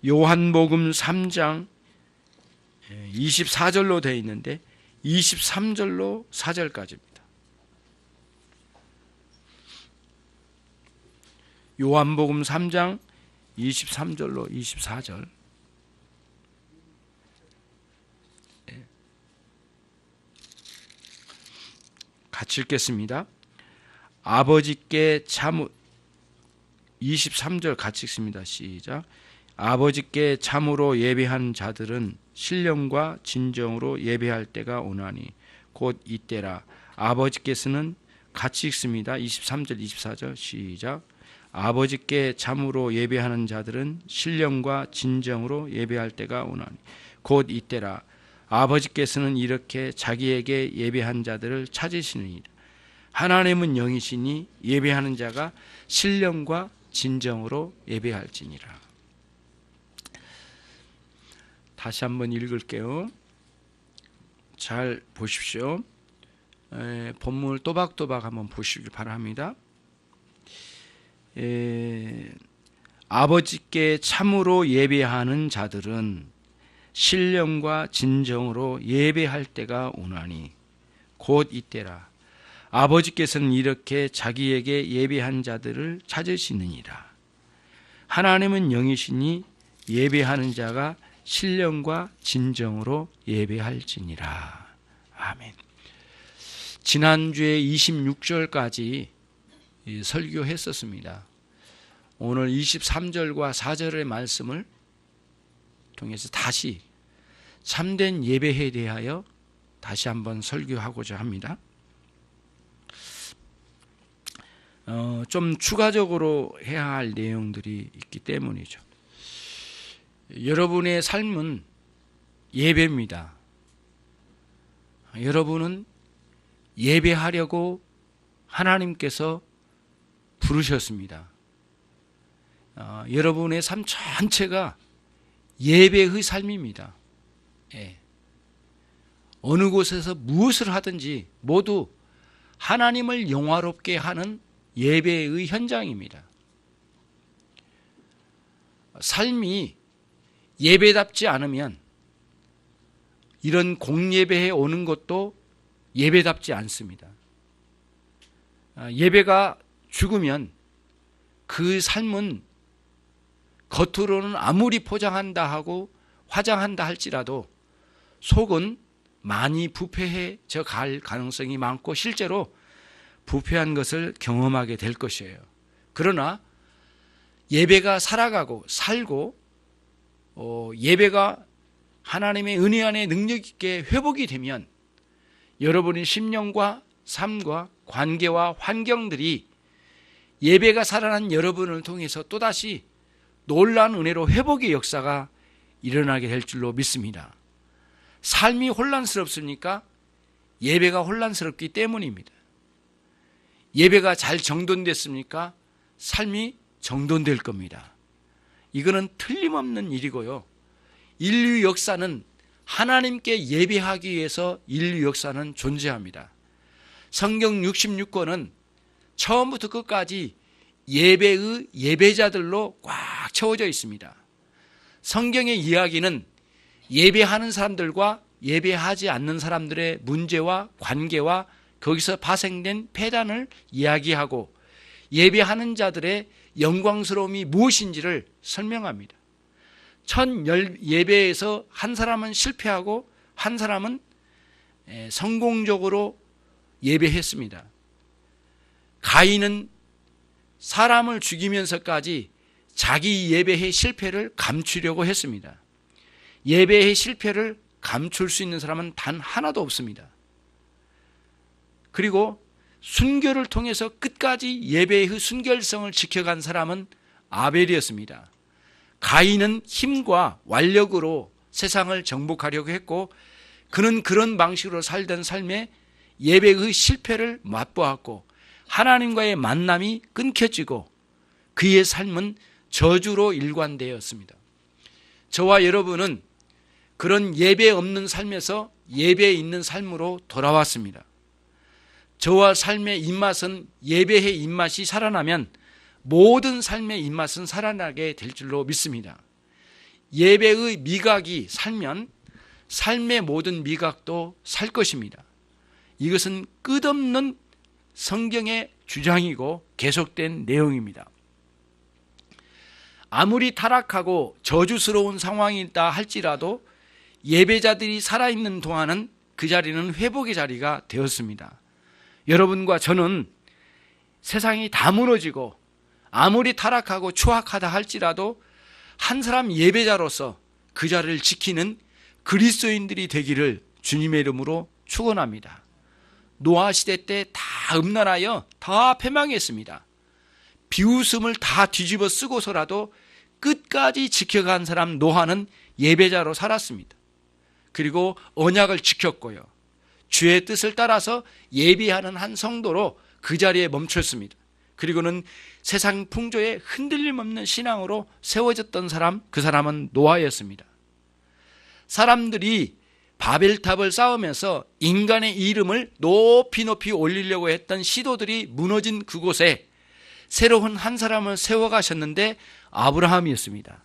요한복음 3장 24절로 되어 있는데 23절로 4절까지입니다. 요한복음 3장 23절로 24절. 같이 읽겠습니다. 아버지께 23절 같이 읽습니다. 시작. 아버지께 참으로 예배한 자들은 신령과 진정으로 예배할 때가 오나니 곧 이때라. 아버지께서는 같이 읽습니다. 23절 24절 시작. 아버지께 참으로 예배하는 자들은 신령과 진정으로 예배할 때가 오나니 곧 이때라. 아버지께서는 이렇게 자기에게 예배한 자들을 찾으시느니라. 하나님은 영이시니 예배하는 자가 신령과 진정으로 예배할지니라. 다시 한번 읽을게요. 잘 보십시오. 본문을 또박또박 한번 보시길 바랍니다. 아버지께 참으로 예배하는 자들은 신령과 진정으로 예배할 때가 오나니 곧 이때라. 아버지께서는 이렇게 자기에게 예배한 자들을 찾으시느니라. 하나님은 영이시니 예배하는 자가 신령과 진정으로 예배할지니라. 아멘. 지난주에 26절까지 설교했었습니다. 오늘 23절과 4절의 말씀을 통해서 다시 참된 예배에 대하여 다시 한번 설교하고자 합니다. 좀 추가적으로 해야 할 내용들이 있기 때문이죠. 여러분의 삶은 예배입니다. 여러분은 예배하려고 하나님께서 부르셨습니다. 여러분의 삶 전체가 예배의 삶입니다. 어느 곳에서 무엇을 하든지 모두 하나님을 영화롭게 하는 예배의 현장입니다. 삶이 예배답지 않으면 이런 공예배에 오는 것도 예배답지 않습니다. 예배가 죽으면 그 삶은 겉으로는 아무리 포장한다 하고 화장한다 할지라도 속은 많이 부패해져 갈 가능성이 많고 실제로 부패한 것을 경험하게 될 것이에요. 그러나 예배가 살아가고 살고 예배가 하나님의 은혜 안에 능력 있게 회복이 되면 여러분의 심령과 삶과 관계와 환경들이 예배가 살아난 여러분을 통해서 또다시 놀라운 은혜로 회복의 역사가 일어나게 될 줄로 믿습니다. 삶이 혼란스럽습니까? 예배가 혼란스럽기 때문입니다. 예배가 잘 정돈됐습니까? 삶이 정돈될 겁니다. 이거는 틀림없는 일이고요. 인류 역사는 하나님께 예배하기 위해서 인류 역사는 존재합니다. 성경 66권은 처음부터 끝까지 예배의 예배자들로 꽉 채워져 있습니다. 성경의 이야기는 예배하는 사람들과 예배하지 않는 사람들의 문제와 관계와 거기서 파생된 폐단을 이야기하고 예배하는 자들의 영광스러움이 무엇인지를 설명합니다. 첫 예배에서 한 사람은 실패하고 한 사람은 성공적으로 예배했습니다. 가인은 사람을 죽이면서까지 자기 예배의 실패를 감추려고 했습니다. 예배의 실패를 감출 수 있는 사람은 단 하나도 없습니다. 그리고 순교를 통해서 끝까지 예배의 순결성을 지켜간 사람은 아벨이었습니다. 가인은 힘과 완력으로 세상을 정복하려고 했고 그는 그런 방식으로 살던 삶에 예배의 실패를 맛보았고 하나님과의 만남이 끊겨지고 그의 삶은 저주로 일관되었습니다. 저와 여러분은 그런 예배 없는 삶에서 예배에 있는 삶으로 돌아왔습니다. 저와 삶의 입맛은 예배의 입맛이 살아나면 모든 삶의 입맛은 살아나게 될 줄로 믿습니다. 예배의 미각이 살면 삶의 모든 미각도 살 것입니다. 이것은 끝없는 성경의 주장이고 계속된 내용입니다. 아무리 타락하고 저주스러운 상황이다 할지라도 예배자들이 살아있는 동안은 그 자리는 회복의 자리가 되었습니다. 여러분과 저는 세상이 다 무너지고 아무리 타락하고 추악하다 할지라도 한 사람 예배자로서 그 자리를 지키는 그리스도인들이 되기를 주님의 이름으로 축원합니다. 노아 시대 때 다 음란하여 다 패망했습니다. 비웃음을 다 뒤집어 쓰고서라도 끝까지 지켜간 사람 노아는 예배자로 살았습니다. 그리고 언약을 지켰고요. 주의 뜻을 따라서 예배하는 한 성도로 그 자리에 멈췄습니다. 그리고는 세상 풍조에 흔들림 없는 신앙으로 세워졌던 사람, 그 사람은 노아였습니다. 사람들이 바벨탑을 쌓으면서 인간의 이름을 높이 높이 올리려고 했던 시도들이 무너진 그곳에 새로운 한 사람을 세워가셨는데 아브라함이었습니다.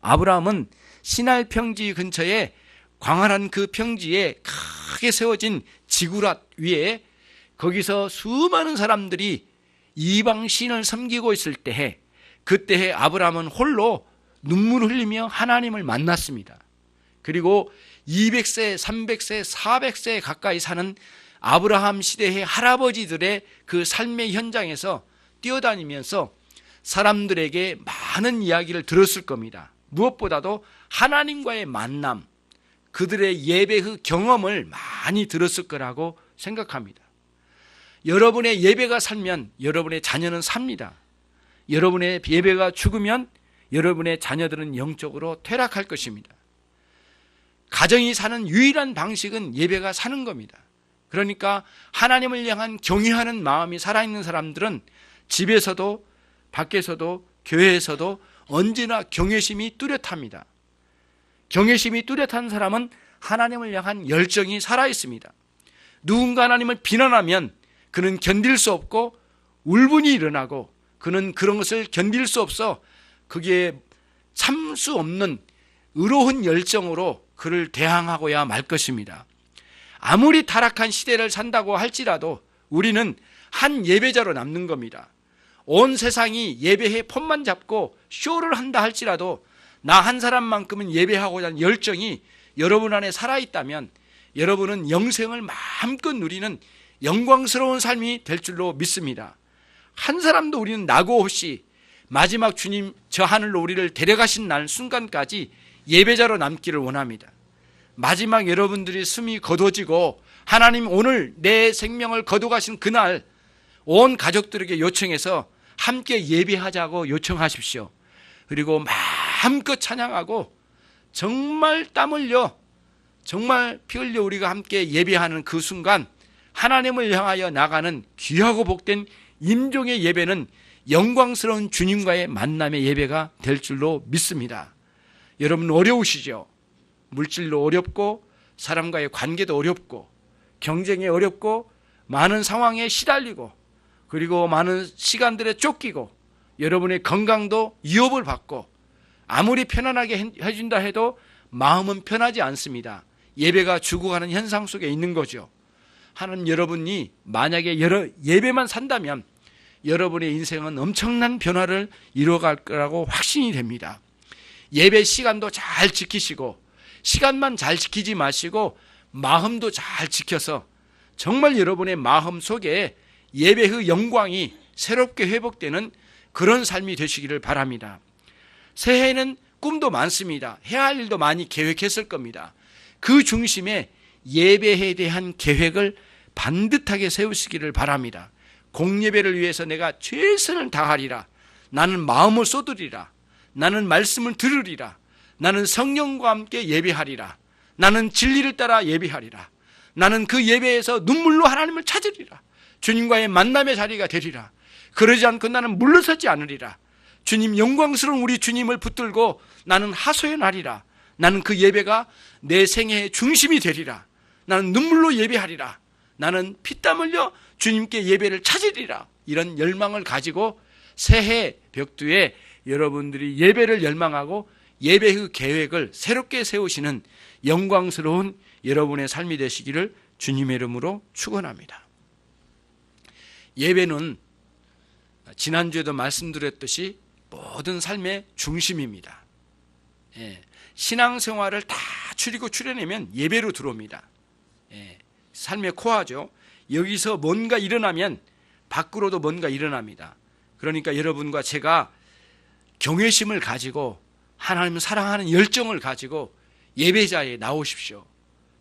아브라함은 시날 평지 근처에 광활한 그 평지에 크게 세워진 지구랏 위에 거기서 수많은 사람들이 이방 신을 섬기고 있을 때에 그때에 아브라함은 홀로 눈물을 흘리며 하나님을 만났습니다. 그리고 200세, 300세, 400세 가까이 사는 아브라함 시대의 할아버지들의 그 삶의 현장에서 뛰어다니면서 사람들에게 많은 이야기를 들었을 겁니다. 무엇보다도 하나님과의 만남, 그들의 예배의 경험을 많이 들었을 거라고 생각합니다. 여러분의 예배가 살면 여러분의 자녀는 삽니다. 여러분의 예배가 죽으면 여러분의 자녀들은 영적으로 퇴락할 것입니다. 가정이 사는 유일한 방식은 예배가 사는 겁니다. 그러니까 하나님을 향한 경외하는 마음이 살아있는 사람들은 집에서도 밖에서도 교회에서도 언제나 경외심이 뚜렷합니다. 경외심이 뚜렷한 사람은 하나님을 향한 열정이 살아있습니다. 누군가 하나님을 비난하면 그는 견딜 수 없고 울분이 일어나고 그는 그런 것을 견딜 수 없어 그게 참 수 없는 의로운 열정으로 그를 대항하고야 말 것입니다. 아무리 타락한 시대를 산다고 할지라도 우리는 한 예배자로 남는 겁니다. 온 세상이 예배에 폰만 잡고 쇼를 한다 할지라도 나 한 사람만큼은 예배하고자 하는 열정이 여러분 안에 살아있다면 여러분은 영생을 마음껏 누리는 영광스러운 삶이 될 줄로 믿습니다. 한 사람도 우리는 낙오 없이 마지막 주님 저 하늘로 우리를 데려가신 날 순간까지 예배자로 남기를 원합니다. 마지막 여러분들이 숨이 거둬지고 하나님 오늘 내 생명을 거둬가신 그날 온 가족들에게 요청해서 함께 예배하자고 요청하십시오. 그리고 마음껏 찬양하고 정말 땀 흘려 정말 피 흘려 우리가 함께 예배하는 그 순간 하나님을 향하여 나가는 귀하고 복된 임종의 예배는 영광스러운 주님과의 만남의 예배가 될 줄로 믿습니다. 여러분 어려우시죠? 물질도 어렵고 사람과의 관계도 어렵고 경쟁이 어렵고 많은 상황에 시달리고 그리고 많은 시간들에 쫓기고 여러분의 건강도 위협을 받고 아무리 편안하게 해준다 해도 마음은 편하지 않습니다. 예배가 죽어가는 현상 속에 있는 거죠. 하나님 여러분이 만약에 예배만 산다면 여러분의 인생은 엄청난 변화를 이루어갈 거라고 확신이 됩니다. 예배 시간도 잘 지키시고 시간만 잘 지키지 마시고 마음도 잘 지켜서 정말 여러분의 마음 속에 예배의 영광이 새롭게 회복되는 그런 삶이 되시기를 바랍니다. 새해에는 꿈도 많습니다. 해야 할 일도 많이 계획했을 겁니다. 그 중심에 예배에 대한 계획을 반듯하게 세우시기를 바랍니다. 공예배를 위해서 내가 최선을 다하리라. 나는 마음을 쏟으리라. 나는 말씀을 들으리라. 나는 성령과 함께 예배하리라. 나는 진리를 따라 예배하리라. 나는 그 예배에서 눈물로 하나님을 찾으리라. 주님과의 만남의 자리가 되리라. 그러지 않고 나는 물러서지 않으리라. 주님 영광스러운 우리 주님을 붙들고 나는 하소연하리라. 나는 그 예배가 내 생애의 중심이 되리라. 나는 눈물로 예배하리라. 나는 피땀 흘려 주님께 예배를 찾으리라. 이런 열망을 가지고 새해 벽두에 여러분들이 예배를 열망하고 예배의 계획을 새롭게 세우시는 영광스러운 여러분의 삶이 되시기를 주님의 이름으로 축원합니다. 예배는 지난주에도 말씀드렸듯이 모든 삶의 중심입니다. 신앙생활을 다 추리고 추려내면 예배로 들어옵니다. 삶의 코어죠. 여기서 뭔가 일어나면 밖으로도 뭔가 일어납니다. 그러니까 여러분과 제가 경외심을 가지고 하나님을 사랑하는 열정을 가지고 예배자에 나오십시오.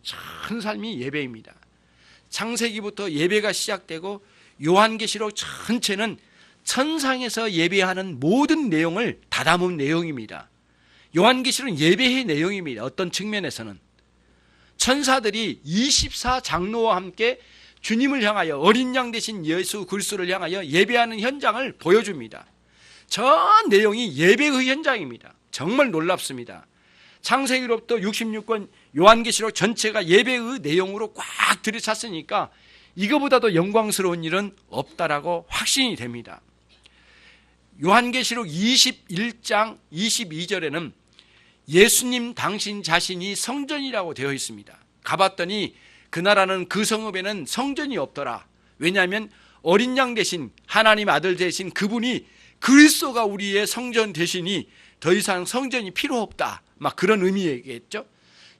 전 삶이 예배입니다. 창세기부터 예배가 시작되고 요한계시록 전체는 천상에서 예배하는 모든 내용을 다 담은 내용입니다. 요한계시록은 예배의 내용입니다. 어떤 측면에서는 천사들이 24장로와 함께 주님을 향하여 어린 양 되신 예수 그리스도를 향하여 예배하는 현장을 보여줍니다. 전 내용이 예배의 현장입니다. 정말 놀랍습니다. 창세기로부터 66권 요한계시록 전체가 예배의 내용으로 꽉 들이찼으니까 이거보다도 영광스러운 일은 없다라고 확신이 됩니다. 요한계시록 21장 22절에는 예수님 당신 자신이 성전이라고 되어 있습니다. 가봤더니 그 나라는 그 성읍에는 성전이 없더라. 왜냐하면 어린 양 대신 하나님 아들 대신 그분이 그리스도가 우리의 성전 대신이 더 이상 성전이 필요 없다. 막 그런 의미겠죠.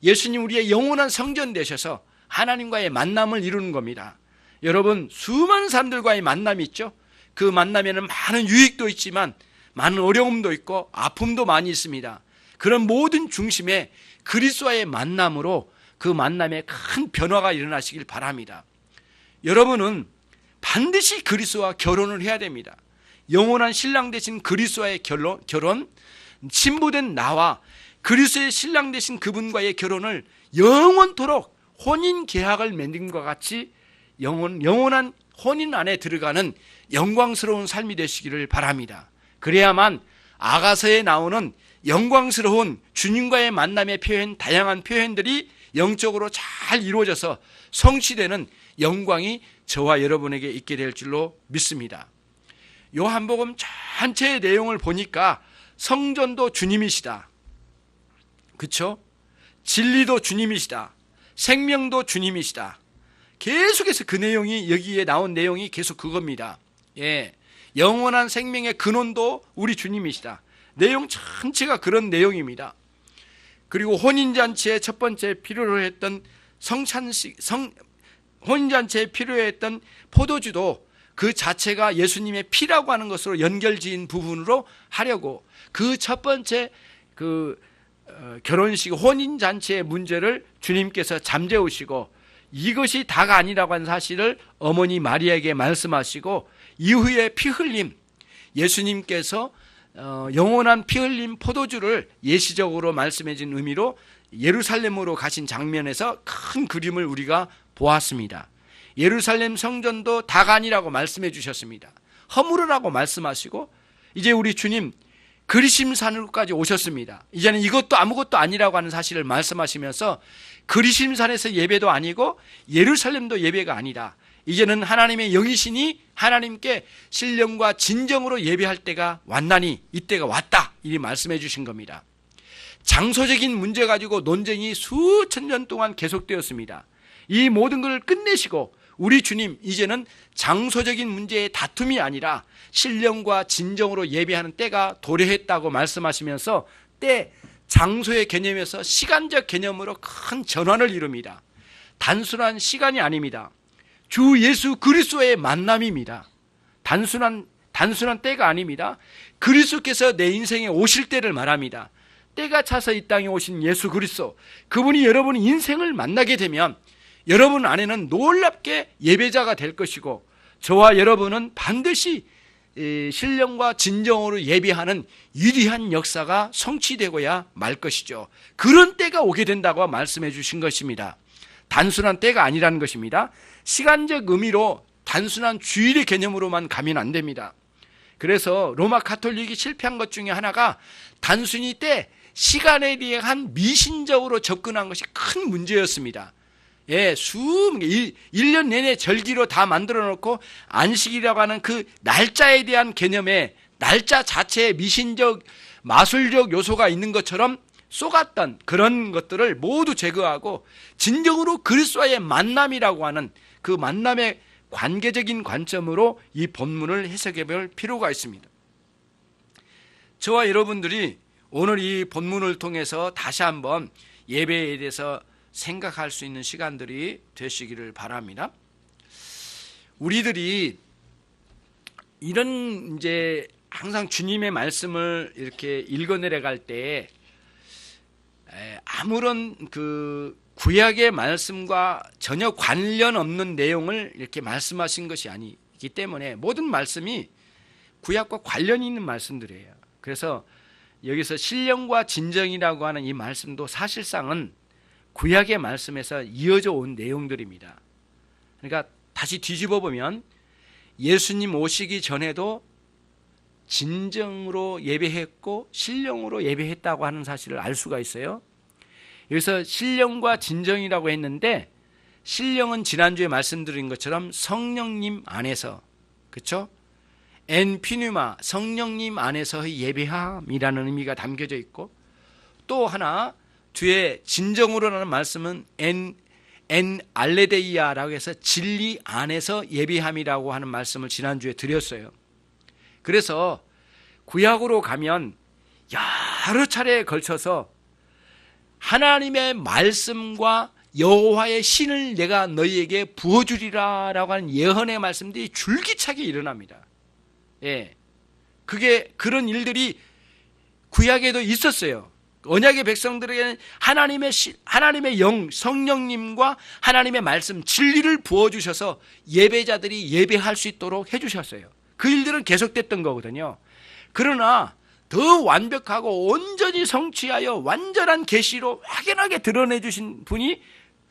예수님 우리의 영원한 성전 되셔서 하나님과의 만남을 이루는 겁니다. 여러분 수많은 사람들과의 만남이 있죠. 그 만남에는 많은 유익도 있지만 많은 어려움도 있고 아픔도 많이 있습니다. 그런 모든 중심에 그리스도와의 만남으로 그 만남에 큰 변화가 일어나시길 바랍니다. 여러분은 반드시 그리스도와 결혼을 해야 됩니다. 영원한 신랑 되신 그리스도와의 결혼, 신부된 나와 그리스도의 신랑 되신 그분과의 결혼을 영원토록 혼인 계약을 맺는 것과 같이 영원한 혼인 안에 들어가는 영광스러운 삶이 되시기를 바랍니다. 그래야만 아가서에 나오는 영광스러운 주님과의 만남의 표현, 다양한 표현들이 영적으로 잘 이루어져서 성취되는 영광이 저와 여러분에게 있게 될 줄로 믿습니다. 요한복음 전체의 내용을 보니까 성전도 주님이시다. 그렇죠? 진리도 주님이시다. 생명도 주님이시다. 계속해서 그 내용이 여기에 나온 내용이 계속 그겁니다. 영원한 생명의 근원도 우리 주님이시다. 내용 전체가 그런 내용입니다. 그리고 혼인잔치의 첫 번째 필요로 했던 혼인잔치에 필요했던 포도주도 그 자체가 예수님의 피라고 하는 것으로 연결지은 부분으로 하려고 그 첫 번째 결혼식 혼인잔치의 문제를 주님께서 잠재우시고 이것이 다가 아니라고 하는 사실을 어머니 마리아에게 말씀하시고 이후에 피 흘림, 예수님께서 영원한 피 흘림 포도주를 예시적으로 말씀해 준 의미로 예루살렘으로 가신 장면에서 큰 그림을 우리가 보았습니다. 예루살렘 성전도 다가 아니라고 말씀해 주셨습니다. 허물으라고 말씀하시고 이제 우리 주님 그리심산으로까지 오셨습니다. 이제는 이것도 아무것도 아니라고 하는 사실을 말씀하시면서 그리심산에서 예배도 아니고 예루살렘도 예배가 아니다. 이제는 하나님의 영이시니 하나님께 신령과 진정으로 예배할 때가 왔나니 이때가 왔다. 이 말씀해 주신 겁니다. 장소적인 문제 가지고 논쟁이 수천 년 동안 계속되었습니다. 이 모든 것을 끝내시고 우리 주님 이제는 장소적인 문제의 다툼이 아니라 신령과 진정으로 예배하는 때가 도래했다고 말씀하시면서 때, 장소의 개념에서 시간적 개념으로 큰 전환을 이룹니다. 단순한 시간이 아닙니다. 주 예수 그리스도의 만남입니다. 단순한 때가 아닙니다. 그리스도께서 내 인생에 오실 때를 말합니다. 때가 차서 이 땅에 오신 예수 그리스도, 그분이 여러분 인생을 만나게 되면 여러분 안에는 놀랍게 예배자가 될 것이고 저와 여러분은 반드시 신령과 진정으로 예배하는 위대한 역사가 성취되고야 말 것이죠. 그런 때가 오게 된다고 말씀해 주신 것입니다. 단순한 때가 아니라는 것입니다. 시간적 의미로 단순한 주일의 개념으로만 가면 안 됩니다. 그래서 로마 가톨릭이 실패한 것 중에 하나가 단순히 때, 시간에 대한 미신적으로 접근한 것이 큰 문제였습니다. 1년 내내 절기로 다 만들어 놓고 안식이라고 하는 그 날짜에 대한 개념에 날짜 자체의 미신적 마술적 요소가 있는 것처럼 쏘갔던 그런 것들을 모두 제거하고 진정으로 그리스도와의 만남이라고 하는 그 만남의 관계적인 관점으로 이 본문을 해석해 볼 필요가 있습니다. 저와 여러분들이 오늘 이 본문을 통해서 다시 한번 예배에 대해서 생각할 수 있는 시간들이 되시기를 바랍니다. 우리들이 이런 이제 항상 주님의 말씀을 이렇게 읽어내려갈 때 아무런 그 구약의 말씀과 전혀 관련 없는 내용을 이렇게 말씀하신 것이 아니기 때문에 모든 말씀이 구약과 관련이 있는 말씀들이에요. 그래서 여기서 신령과 진정이라고 하는 이 말씀도 사실상은 구약의 말씀에서 이어져 온 내용들입니다. 그러니까 다시 뒤집어 보면 예수님 오시기 전에도 진정으로 예배했고 신령으로 예배했다고 하는 사실을 알 수가 있어요. 여기서 신령과 진정이라고 했는데, 신령은 지난주에 말씀드린 것처럼 성령님 안에서, 그렇죠? 엔피뉴마, 성령님 안에서의 예배함이라는 의미가 담겨져 있고, 또 하나 뒤에 진정으로라는 말씀은 엔 알레데이아라고 해서 진리 안에서 예배함이라고 하는 말씀을 지난주에 드렸어요. 그래서 구약으로 가면 여러 차례에 걸쳐서 하나님의 말씀과 여호와의 신을 내가 너희에게 부어주리라 라고 하는 예언의 말씀들이 줄기차게 일어납니다. 예, 그게 그런 일들이 구약에도 있었어요. 언약의 백성들에게는 하나님의 영, 성령님과 하나님의 말씀, 진리를 부어주셔서 예배자들이 예배할 수 있도록 해주셨어요. 그 일들은 계속됐던 거거든요. 그러나 더 완벽하고 온전히 성취하여 완전한 계시로 확연하게 드러내 주신 분이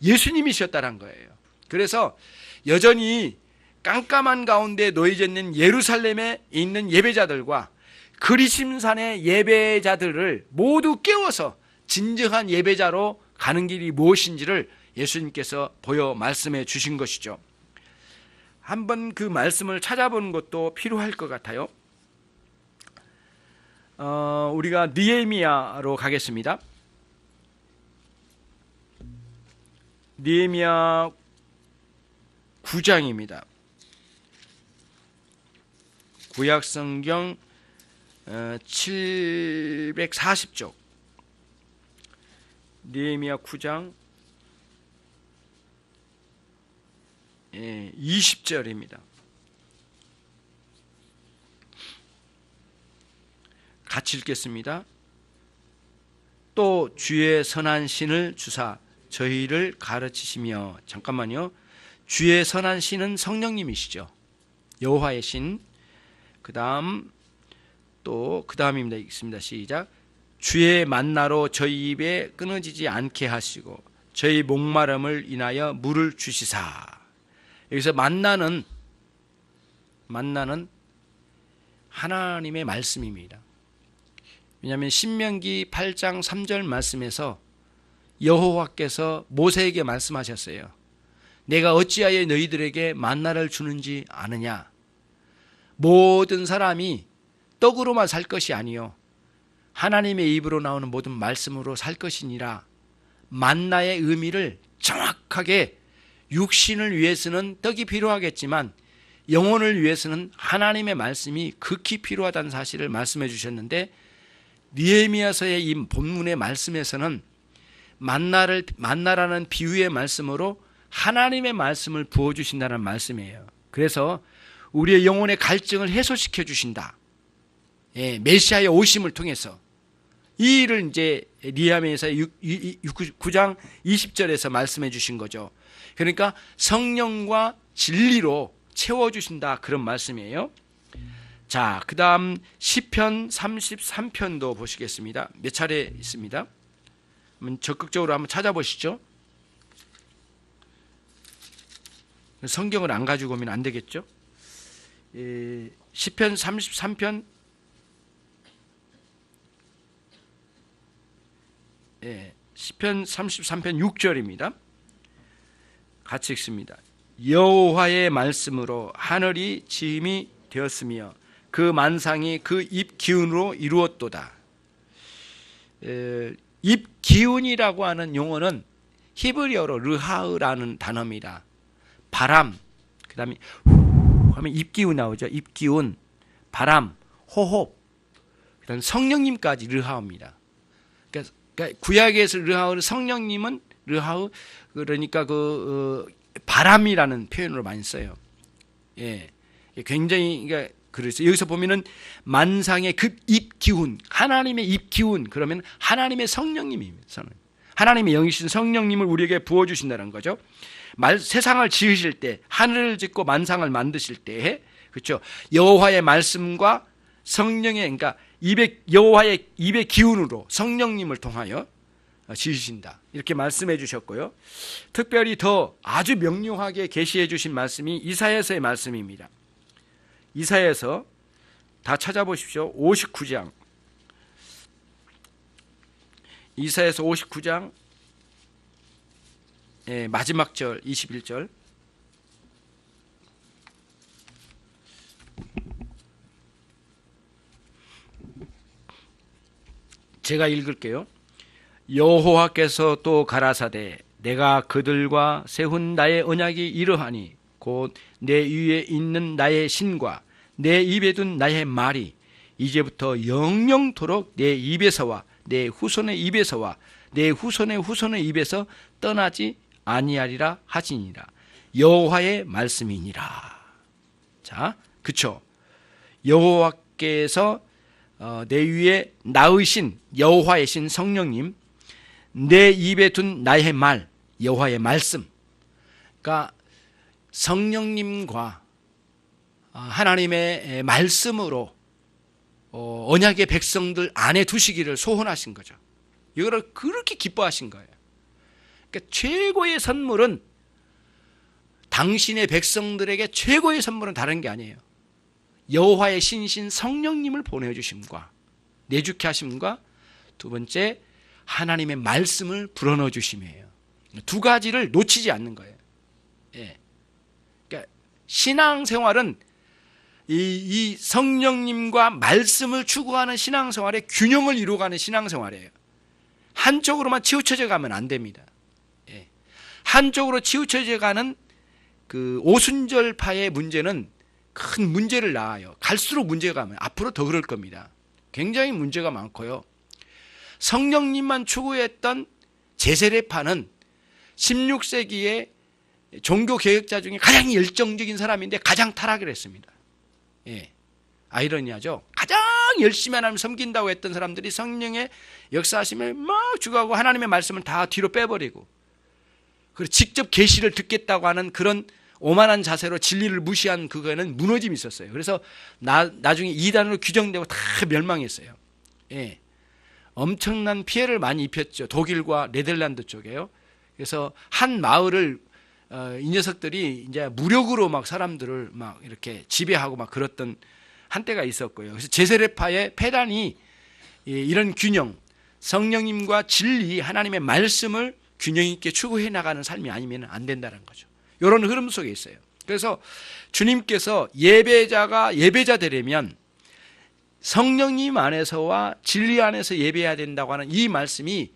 예수님이셨다는 거예요. 그래서 여전히 깜깜한 가운데 놓여져 있는 예루살렘에 있는 예배자들과 그리심산의 예배자들을 모두 깨워서 진정한 예배자로 가는 길이 무엇인지를 예수님께서 보여 말씀해 주신 것이죠. 한번 그 말씀을 찾아보는 것도 필요할 것 같아요. 우리가 느헤미야로 가겠습니다. 느헤미야 9장입니다. 구약성경 740쪽 느헤미야 9장 20절입니다. 같이 읽겠습니다. 또 주의 선한 신을 주사 저희를 가르치시며, 잠깐만요. 주의 선한 신은 성령님이시죠. 여호와의 신. 그 다음입니다. 읽습니다. 시작. 주의 만나로 저희 입에 끊어지지 않게 하시고 저희 목마름을 인하여 물을 주시사. 여기서 만나는 하나님의 말씀입니다. 왜냐하면 신명기 8장 3절 말씀에서 여호와께서 모세에게 말씀하셨어요. 내가 어찌하여 너희들에게 만나를 주는지 아느냐. 모든 사람이 떡으로만 살 것이 아니요 하나님의 입으로 나오는 모든 말씀으로 살 것이니라. 만나의 의미를 정확하게, 육신을 위해서는 떡이 필요하겠지만 영혼을 위해서는 하나님의 말씀이 극히 필요하다는 사실을 말씀해 주셨는데, 느헤미야서의 이 본문의 말씀에서는 만나라는 비유의 말씀으로 하나님의 말씀을 부어주신다는 말씀이에요. 그래서 우리의 영혼의 갈증을 해소시켜 주신다. 예, 메시아의 오심을 통해서 이 일을 이제 느헤미야서 9장 20절에서 말씀해 주신 거죠. 그러니까 성령과 진리로 채워주신다, 그런 말씀이에요. 자, 그 다음 시편 33편도 보시겠습니다. 몇 차례 있습니다. 적극적으로 한번 찾아보시죠. 성경을 안 가지고 오면 안 되겠죠. 시편 33편 시편 33편 6절입니다. 같이 읽습니다. 여호와의 말씀으로 하늘이 지음이 되었으며 그 만상이 그 입 기운으로 이루었도다. 입기운이라고 하는 용어는 히브리어로 르하으라는 단어입니다. 바람, 그 다음에 하면 입기운 나오죠. 입기운, 바람, 호흡, 그 다음에 성령님까지 르하우입니다. 그러니까 구약에서 르하우, 성령님은 르하우, 그러니까 바람이라는 표현으로 많이 써요. 예, 굉장히, 그러니까 그래서 여기서 보면은 만상의 입기운, 하나님의 입기운, 그러면 하나님의 성령님입니다. 하나님의 영이신 성령님을 우리에게 부어주신다는 거죠. 세상을 지으실 때, 하늘을 짓고 만상을 만드실 때, 그렇죠. 여호와의 말씀과 성령의, 그러니까 여호와의 입의 기운으로 성령님을 통하여 지으신다. 이렇게 말씀해 주셨고요. 특별히 더 아주 명료하게 계시해 주신 말씀이 이사야서의 말씀입니다. 이사야서 다 찾아보십시오. 59장. 이사야서 59장 마지막 절 21절. 제가 읽을게요. 여호와께서 또 가라사대 내가 그들과 세운 나의 언약이 이러하니 곧 내 위에 있는 나의 신과 내 입에 둔 나의 말이 이제부터 영영토록 내 입에서와 내 후손의 입에서와 내 후손의 후손의 입에서 떠나지 아니하리라 하시니라. 여호와의 말씀이니라. 자, 그쵸? 여호와께서 내 위에 나의 신, 여호와의 신 성령님, 내 입에 둔 나의 말, 여호와의 말씀. 그러니까 성령님과 하나님의 말씀으로 언약의 백성들 안에 두시기를 소원하신 거죠. 이거를 그렇게 기뻐하신 거예요. 그러니까 최고의 선물은, 당신의 백성들에게 최고의 선물은 다른 게 아니에요. 여호와의 신신 성령님을 보내주심과 내주케 하심과 두 번째 하나님의 말씀을 불어넣어 주심이에요. 두 가지를 놓치지 않는 거예요. 예. 그러니까 신앙생활은 이 성령님과 말씀을 추구하는 신앙생활의 균형을 이루어가는 신앙생활이에요. 한쪽으로만 치우쳐져 가면 안 됩니다. 예. 한쪽으로 치우쳐져 가는 그 오순절파의 문제는 큰 문제를 낳아요. 갈수록 문제가 많아요. 앞으로 더 그럴 겁니다. 굉장히 문제가 많고요. 성령님만 추구했던 제세례파는 16세기의 종교개혁자 중에 가장 열정적인 사람인데 가장 타락을 했습니다. 예. 아이러니하죠. 가장 열심히 하나님 섬긴다고 했던 사람들이 성령의 역사하심을 막 주고하고 하나님의 말씀을 다 뒤로 빼버리고, 그리고 직접 계시를 듣겠다고 하는 그런 오만한 자세로 진리를 무시한 그거에는 무너짐이 있었어요. 그래서 나중에 이단으로 규정되고 다 멸망했어요. 예. 엄청난 피해를 많이 입혔죠. 독일과 네덜란드 쪽에요. 그래서 한 마을을 이 녀석들이 이제 무력으로 막 사람들을 막 이렇게 지배하고 막 그랬던 한때가 있었고요. 그래서 제세례파의 폐단이 이런 균형, 성령님과 진리, 하나님의 말씀을 균형 있게 추구해 나가는 삶이 아니면 안 된다는 거죠. 이런 흐름 속에 있어요. 그래서 주님께서 예배자가 예배자 되려면 성령님 안에서와 진리 안에서 예배해야 된다고 하는 이 말씀이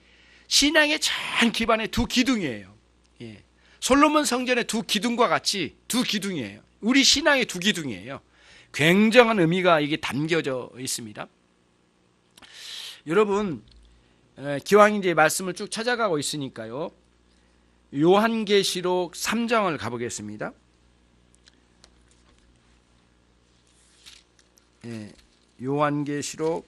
신앙의 참 기반의 두 기둥이에요. 예. 솔로몬 성전의 두 기둥과 같이 두 기둥이에요. 우리 신앙의 두 기둥이에요. 굉장한 의미가 이게 담겨져 있습니다. 여러분, 기왕 이제 말씀을 쭉 찾아가고 있으니까요. 요한계시록 3장을 가보겠습니다. 예, 요한계시록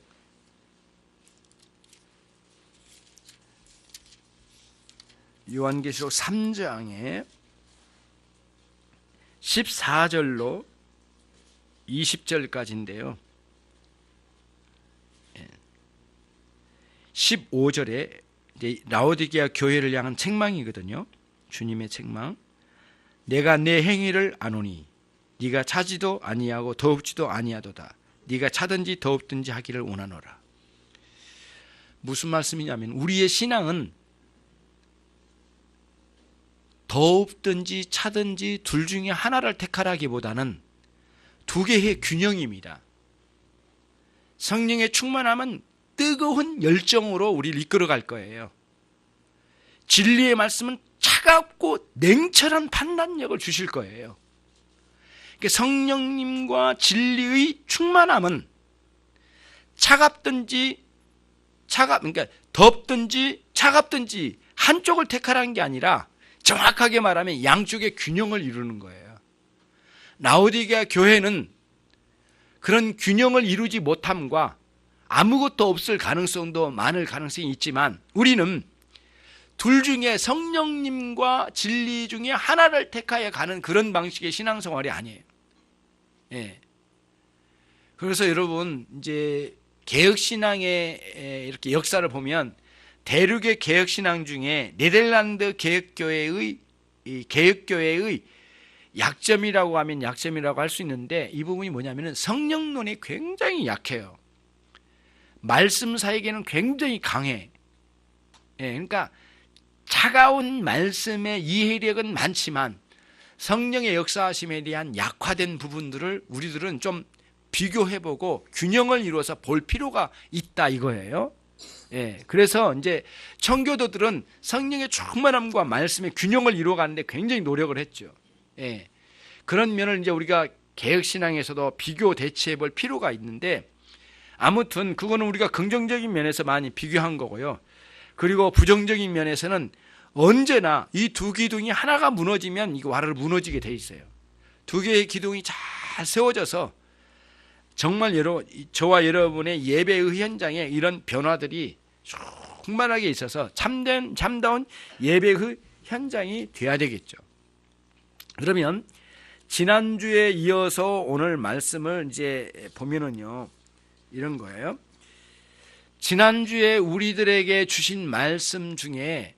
3장에 14절로 20절까지인데요. 15절에 라오디게아 교회를 향한 책망이거든요. 주님의 책망. 내가 내 행위를 아노니 네가 차지도 아니하고 더웁지도 아니하도다. 네가 차든지 더웁든지 하기를 원하노라. 무슨 말씀이냐면 우리의 신앙은 더웁든지 차든지 둘 중에 하나를 택하라기보다는 두 개의 균형입니다. 성령의 충만함은 뜨거운 열정으로 우리를 이끌어갈 거예요. 진리의 말씀은 차갑고 냉철한 판단력을 주실 거예요. 그러니까 성령님과 진리의 충만함은 그러니까 덥든지 차갑든지 한쪽을 택하라는 게 아니라 정확하게 말하면 양쪽의 균형을 이루는 거예요. 라오디게아 교회는 그런 균형을 이루지 못함과 아무것도 없을 가능성도 많을 가능성이 있지만, 우리는 둘 중에 성령님과 진리 중에 하나를 택하여 가는 그런 방식의 신앙생활이 아니에요. 예. 그래서 여러분, 이제 개혁신앙의 이렇게 역사를 보면 대륙의 개혁신앙 중에 네덜란드 개혁교회의 약점이라고 하면 약점이라고 할 수 있는데, 이 부분이 뭐냐면은 성령론이 굉장히 약해요. 말씀사에게는 굉장히 강해. 예, 그러니까 차가운 말씀의 이해력은 많지만 성령의 역사하심에 대한 약화된 부분들을 우리들은 좀 비교해보고 균형을 이루어서 볼 필요가 있다 이거예요. 예, 그래서 이제 청교도들은 성령의 충만함과 말씀의 균형을 이루어가는데 굉장히 노력을 했죠. 예, 그런 면을 이제 우리가 개혁신앙에서도 비교 대치해 볼 필요가 있는데, 아무튼 그거는 우리가 긍정적인 면에서 많이 비교한 거고요. 그리고 부정적인 면에서는 언제나 이 두 기둥이 하나가 무너지면 이거 와르르 무너지게 돼 있어요. 두 개의 기둥이 잘 세워져서 정말 저와 여러분의 예배의 현장에 이런 변화들이 충만하게 있어서 참다운 예배의 현장이 돼야 되겠죠. 그러면 지난주에 이어서 오늘 말씀을 이제 보면은요, 이런 거예요. 지난주에 우리들에게 주신 말씀 중에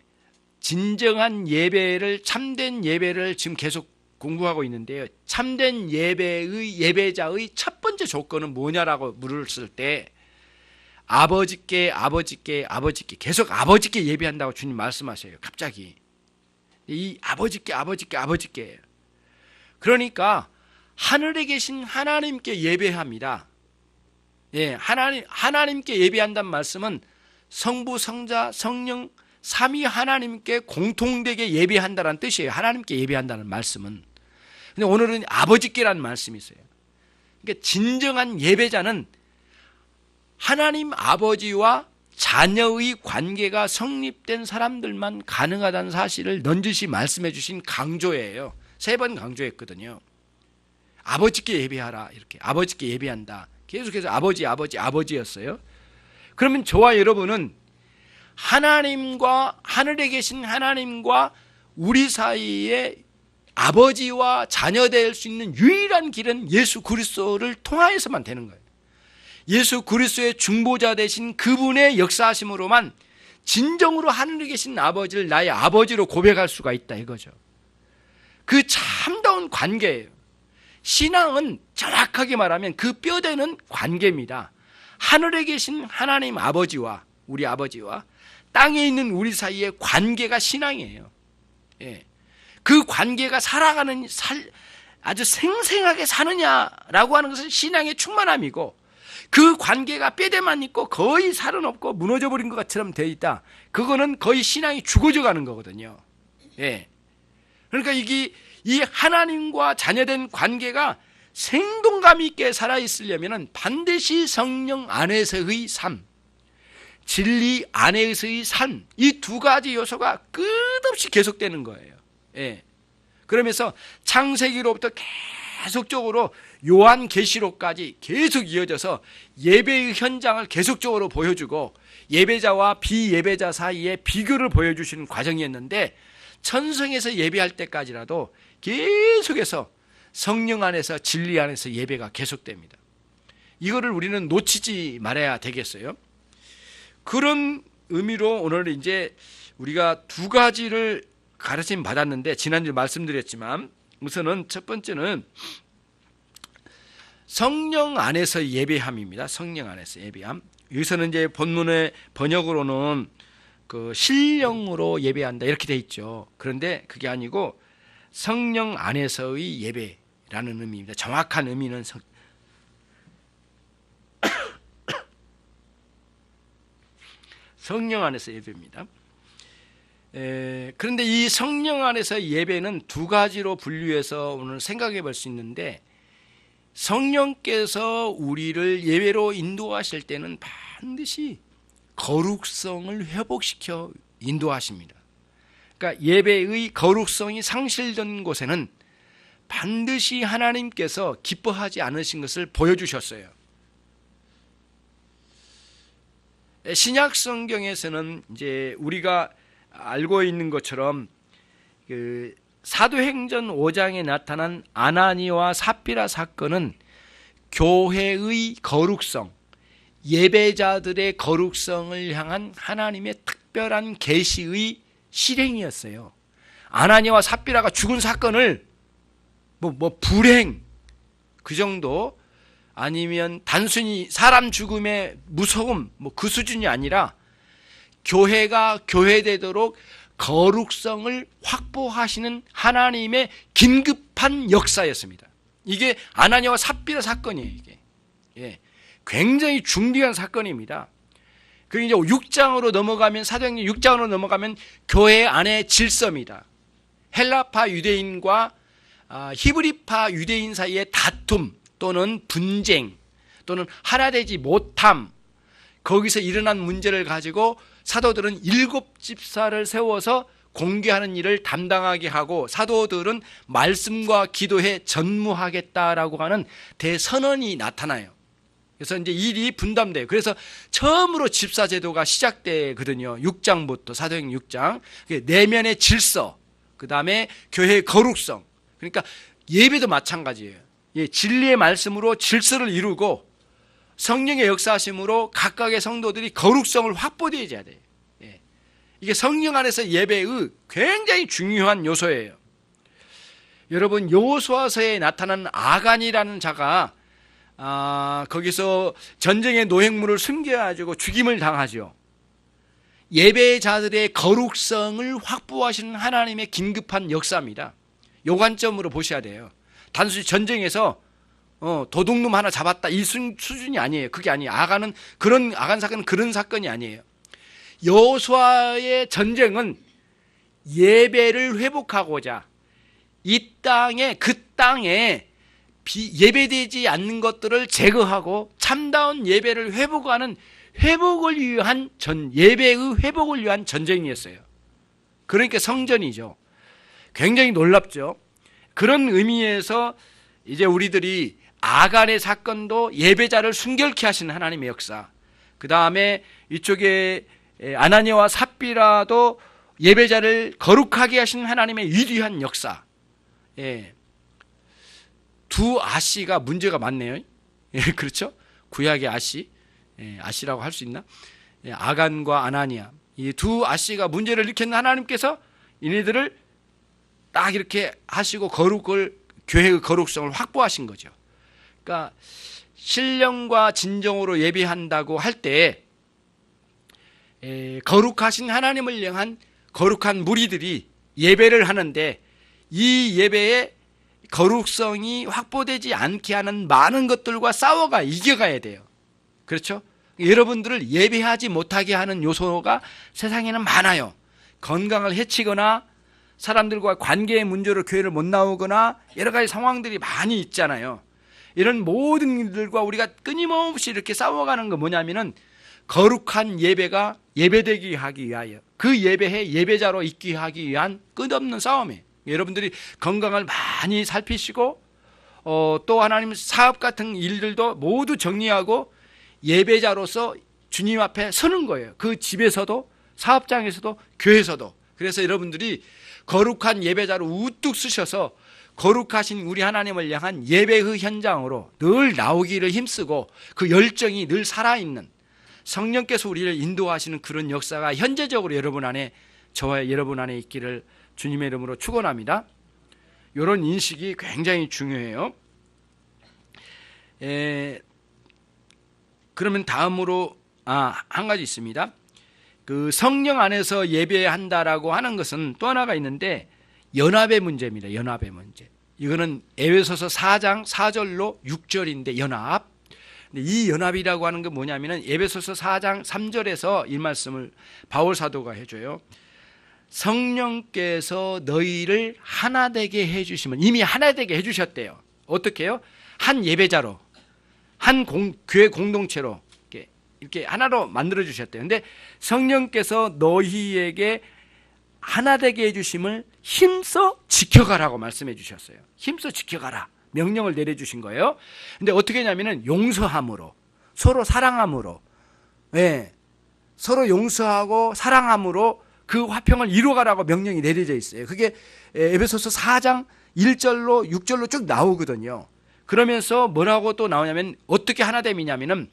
진정한 예배를, 참된 예배를 지금 계속 공부하고 있는데요. 참된 예배자의 첫 번째 조건은 뭐냐라고 물었을 때 아버지께 계속 아버지께 예배한다고 주님 말씀하셔요. 갑자기 이 아버지께 그러니까 하늘에 계신 하나님께 예배합니다. 예, 하나님께 예배한다는 말씀은 성부, 성자, 성령 삼위 하나님께 공통되게 예배한다는 뜻이에요. 하나님께 예배한다는 말씀은. 근데 오늘은 아버지께라는 말씀이 있어요. 그러니까 진정한 예배자는 하나님 아버지와 자녀의 관계가 성립된 사람들만 가능하다는 사실을 넌지시 말씀해 주신 강조예요. 3번 강조했거든요. 아버지께 예배하라, 이렇게 아버지께 예배한다. 계속해서 아버지였어요. 그러면 저와 여러분은 하나님과, 하늘에 계신 하나님과 우리 사이에 아버지와 자녀 될 수 있는 유일한 길은 예수 그리스도를 통하여서만 되는 거예요. 예수 그리스도의 중보자 되신 그분의 역사하심으로만 진정으로 하늘에 계신 아버지를 나의 아버지로 고백할 수가 있다 이거죠. 그 참다운 관계예요. 신앙은 정확하게 말하면 그 뼈대는 관계입니다. 하늘에 계신 하나님 아버지와 우리 아버지와 땅에 있는 우리 사이의 관계가 신앙이에요. 예. 그 관계가 아주 생생하게 사느냐라고 하는 것은 신앙의 충만함이고, 그 관계가 뼈대만 있고 거의 살은 없고 무너져버린 것처럼 되어 있다. 그거는 거의 신앙이 죽어져 가는 거거든요. 예. 그러니까 이 하나님과 자녀된 관계가 생동감 있게 살아있으려면 반드시 성령 안에서의 삶, 진리 안에서의 삶, 이 두 가지 요소가 끝없이 계속되는 거예요. 예. 그러면서 창세기로부터 계속적으로 요한계시록까지 계속 이어져서 예배의 현장을 계속적으로 보여주고 예배자와 비예배자 사이에 비교를 보여주시는 과정이었는데, 천성에서 예배할 때까지라도 계속해서 성령 안에서 진리 안에서 예배가 계속됩니다. 이거를 우리는 놓치지 말아야 되겠어요. 그런 의미로 오늘 이제 우리가 두 가지를 가르침 받았는데, 지난주에 말씀드렸지만 우선은 첫 번째는 성령 안에서 예배함입니다. 성령 안에서 예배함. 여기서는 이제 본문의 번역으로는 그 신령으로 예배한다 이렇게 돼 있죠. 그런데 그게 아니고 성령 안에서의 예배라는 의미입니다. 정확한 의미는 성령 안에서 예배입니다. 그런데 이 성령 안에서 예배는 두 가지로 분류해서 오늘 생각해 볼 수 있는데, 성령께서 우리를 예배로 인도하실 때는 반드시 거룩성을 회복시켜 인도하십니다. 그러니까 예배의 거룩성이 상실된 곳에는 반드시 하나님께서 기뻐하지 않으신 것을 보여주셨어요. 신약 성경에서는 이제 우리가 알고 있는 것처럼 그 사도행전 5장에 나타난 아나니와 삽비라 사건은 교회의 거룩성, 예배자들의 거룩성을 향한 하나님의 특별한 계시의 실행이었어요. 아나니와 삽비라가 죽은 사건을 불행 그 정도, 아니면 단순히 사람 죽음의 무서움 그 수준이 아니라 교회가 교회되도록 거룩성을 확보하시는 하나님의 긴급한 역사였습니다. 이게 아나니와 삽비라 사건이에요. 이게 굉장히 중대한 사건입니다. 그 이제 6장으로 넘어가면, 사도행전 6장으로 넘어가면 교회 안의 질서입니다. 헬라파 유대인과 히브리파 유대인 사이의 다툼 또는 분쟁 또는 하나 되지 못함, 거기서 일어난 문제를 가지고 사도들은 7집사를 세워서 공개하는 일을 담당하게 하고, 사도들은 말씀과 기도에 전무하겠다라고 하는 대선언이 나타나요. 그래서 이제 일이 분담돼요. 그래서 처음으로 집사제도가 시작되거든요. 6장부터, 사도행 6장. 내면의 질서, 그 다음에 교회의 거룩성. 그러니까 예배도 마찬가지예요. 진리의 말씀으로 질서를 이루고 성령의 역사하심으로 각각의 성도들이 거룩성을 확보되어야 돼요. 이게 성령 안에서 예배의 굉장히 중요한 요소예요. 여러분, 여호수아서에 나타난 아간이라는 자가 거기서 전쟁의 노획물을 숨겨가지고 죽임을 당하죠. 예배자들의 거룩성을 확보하시는 하나님의 긴급한 역사입니다. 요 관점으로 보셔야 돼요. 단순히 전쟁에서 도둑놈 하나 잡았다 이 수준이 아니에요. 그게 아니에요. 아간 사건은 그런 사건이 아니에요. 여호수아의 전쟁은 예배를 회복하고자 이 땅에, 그 땅에 예배되지 않는 것들을 제거하고 참다운 예배를 회복하는 예배의 회복을 위한 전쟁이었어요. 그러니까 성전이죠. 굉장히 놀랍죠. 그런 의미에서 이제 우리들이 아간의 사건도 예배자를 순결케 하시는 하나님의 역사, 그 다음에 이쪽에 아나니아와 삽비라도 예배자를 거룩하게 하시는 하나님의 위대한 역사. 두 아씨가 문제가 많네요. 그렇죠? 구약의 아씨, 아씨라고 할 수 있나? 아간과 아나니아, 이 두 아씨가 문제를 일으켰는 하나님께서 이네들을 딱 이렇게 하시고 교회의 거룩성을 확보하신 거죠. 그러니까 신령과 진정으로 예배한다고 할 때 거룩하신 하나님을 향한 거룩한 무리들이 예배를 하는데, 이 예배에 거룩성이 확보되지 않게 하는 많은 것들과 이겨가야 돼요. 그렇죠? 여러분들을 예배하지 못하게 하는 요소가 세상에는 많아요. 건강을 해치거나 사람들과 관계의 문제로 교회를 못 나오거나 여러 가지 상황들이 많이 있잖아요. 이런 모든 일들과 우리가 끊임없이 이렇게 싸워가는 건 뭐냐면은 거룩한 예배가 예배되게 하기 위하여, 그 예배에 예배자로 있게 하기 위한 끝없는 싸움이에요. 여러분들이 건강을 많이 살피시고 또 하나님 사업 같은 일들도 모두 정리하고 예배자로서 주님 앞에 서는 거예요. 그 집에서도, 사업장에서도, 교회에서도. 그래서 여러분들이 거룩한 예배자로 우뚝 서셔서 거룩하신 우리 하나님을 향한 예배의 현장으로 늘 나오기를 힘쓰고, 그 열정이 늘 살아있는 성령께서 우리를 인도하시는 그런 역사가 현재적으로 여러분 안에, 저와 여러분 안에 있기를 주님의 이름으로 축원합니다. 이런 인식이 굉장히 중요해요. 그러면 다음으로 한 가지 있습니다. 그 성령 안에서 예배한다라고 하는 것은 또 하나가 있는데, 연합의 문제입니다. 연합의 문제. 이거는 에베소서 4장 4절로 6절인데 연합. 근데 이 연합이라고 하는 게 뭐냐면은 에베소서 4장 3절에서 이 말씀을 바울 사도가 해줘요. 성령께서 너희를 하나 되게 해주시면, 이미 하나 되게 해주셨대요. 어떻게 해요? 한 예배자로, 한 교회 공동체로 이렇게 하나로 만들어 주셨대요. 근데 성령께서 너희에게 하나 되게 해주심을 힘써 지켜가라고 말씀해 주셨어요. 힘써 지켜가라 명령을 내려주신 거예요. 근데 어떻게 하냐면은 용서함으로, 서로 사랑함으로, 서로 용서하고 사랑함으로 그 화평을 이루어가라고 명령이 내려져 있어요. 그게 에베소서 4장 1절로 6절로 쭉 나오거든요. 그러면서 뭐라고 또 나오냐면, 어떻게 하나됨이냐면은